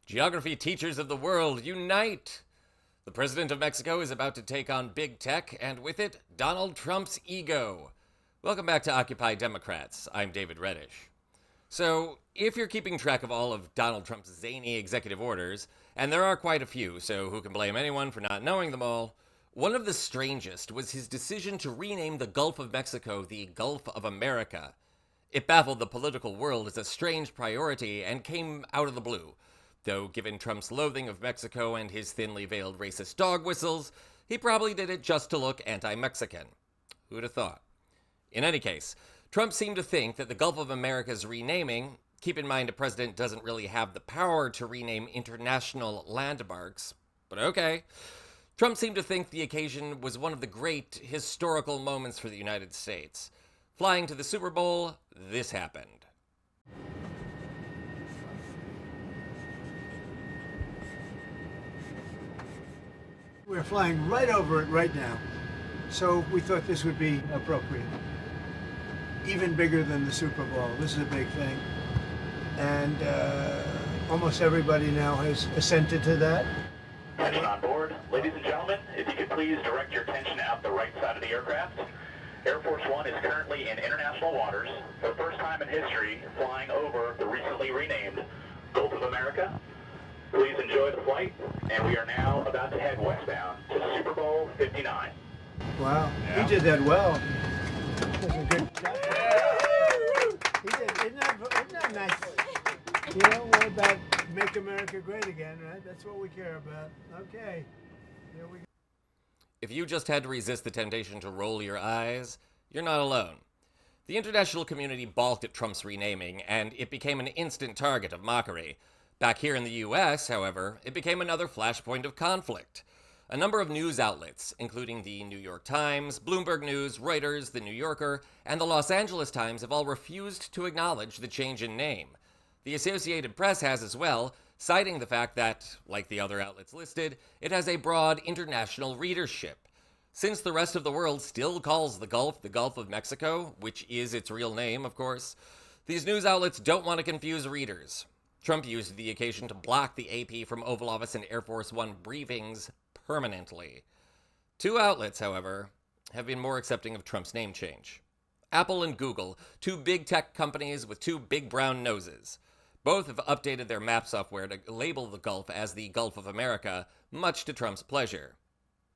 Geography teachers of the world, unite! The president of Mexico is about to take on big tech, and with it, Donald Trump's ego. Welcome back to Occupy Democrats. I'm David Reddish. So, if you're keeping track of all of Donald Trump's zany executive orders, and there are quite a few, so who can blame anyone for not knowing them all, one of the strangest was his decision to rename the Gulf of Mexico the Gulf of America. It baffled the political world as a strange priority and came out of the blue. Though, given Trump's loathing of Mexico and his thinly veiled racist dog whistles, he probably did it just to look anti-Mexican. Who'd have thought? In any case, Trump seemed to think that the Gulf of America's renaming, keep in mind a president doesn't really have the power to rename international landmarks, but okay. Trump seemed to think the occasion was one of the great historical moments for the United States. Flying to the Super Bowl, this happened. We're flying right over it right now, so we thought this would be appropriate. Even bigger than the Super Bowl. This is a big thing, and almost everybody now has assented to that. Attention on board. Ladies and gentlemen, if you could please direct your attention out the right side of the aircraft. Air Force One is currently in international waters, for the first time in history, flying over the recently renamed Gulf of America. Please enjoy the flight, and we are now about to head westbound to Super Bowl 59. Wow, Yeah. He did that well. That was a good job. He did. Isn't that nice? You know, we're about make America great again, right? That's what we care about. Okay, here we go. If you just had to resist the temptation to roll your eyes, you're not alone. The international community balked at Trump's renaming, and it became an instant target of mockery. Back here in the US, however, it became another flashpoint of conflict. A number of news outlets, including the New York Times, Bloomberg News, Reuters, The New Yorker, and the Los Angeles Times have all refused to acknowledge the change in name. The Associated Press has as well, citing the fact that, like the other outlets listed, it has a broad international readership. Since the rest of the world still calls the Gulf of Mexico, which is its real name, of course, these news outlets don't want to confuse readers. Trump used the occasion to block the AP from Oval Office and Air Force One briefings permanently. Two outlets, however, have been more accepting of Trump's name change. Apple and Google, two big tech companies with two big brown noses. Both have updated their map software to label the Gulf as the Gulf of America, much to Trump's pleasure.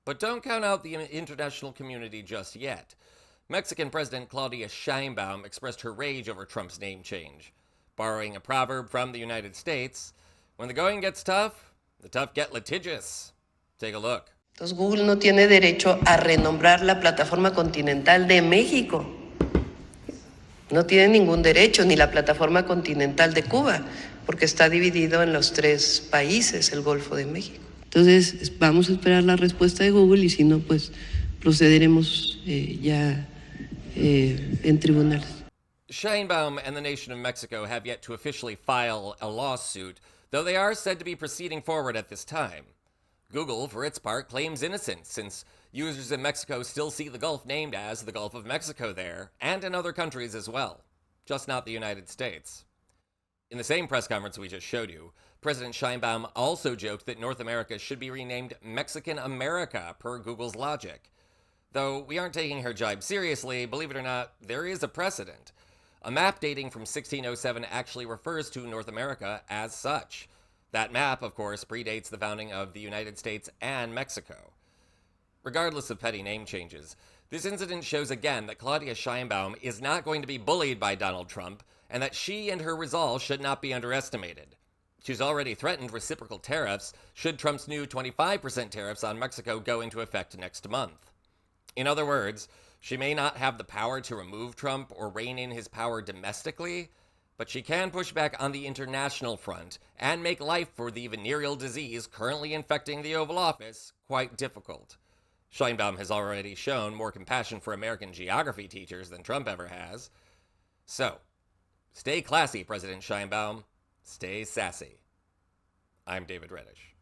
But don't count out the international community just yet. Mexican President Claudia Sheinbaum expressed her rage over Trump's name change. Borrowing a proverb from the United States, when the going gets tough, the tough get litigious. Take a look. Entonces Google no tiene derecho a renombrar la plataforma continental de México. No tiene ningún derecho, ni la plataforma continental de Cuba, porque está dividido en los tres países, el Golfo de México. Entonces vamos a esperar la respuesta de Google y si no, pues procederemos ya en tribunales. Sheinbaum and the nation of Mexico have yet to officially file a lawsuit, though they are said to be proceeding forward at this time. Google, for its part, claims innocence, since users in Mexico still see the Gulf named as the Gulf of Mexico there, and in other countries as well, just not the United States. In the same press conference we just showed you, President Sheinbaum also joked that North America should be renamed Mexican America, per Google's logic. Though we aren't taking her jibe seriously, believe it or not, there is a precedent. A map dating from 1607 actually refers to North America as such. That map, of course, predates the founding of the United States and Mexico. Regardless of petty name changes, this incident shows again that Claudia Sheinbaum is not going to be bullied by Donald Trump, and that she and her resolve should not be underestimated. She's already threatened reciprocal tariffs should Trump's new 25% tariffs on Mexico go into effect next month. In other words, she may not have the power to remove Trump or rein in his power domestically, but she can push back on the international front and make life for the venereal disease currently infecting the Oval Office quite difficult. Sheinbaum has already shown more compassion for American geography teachers than Trump ever has. So, stay classy, President Sheinbaum. Stay sassy. I'm David Reddish.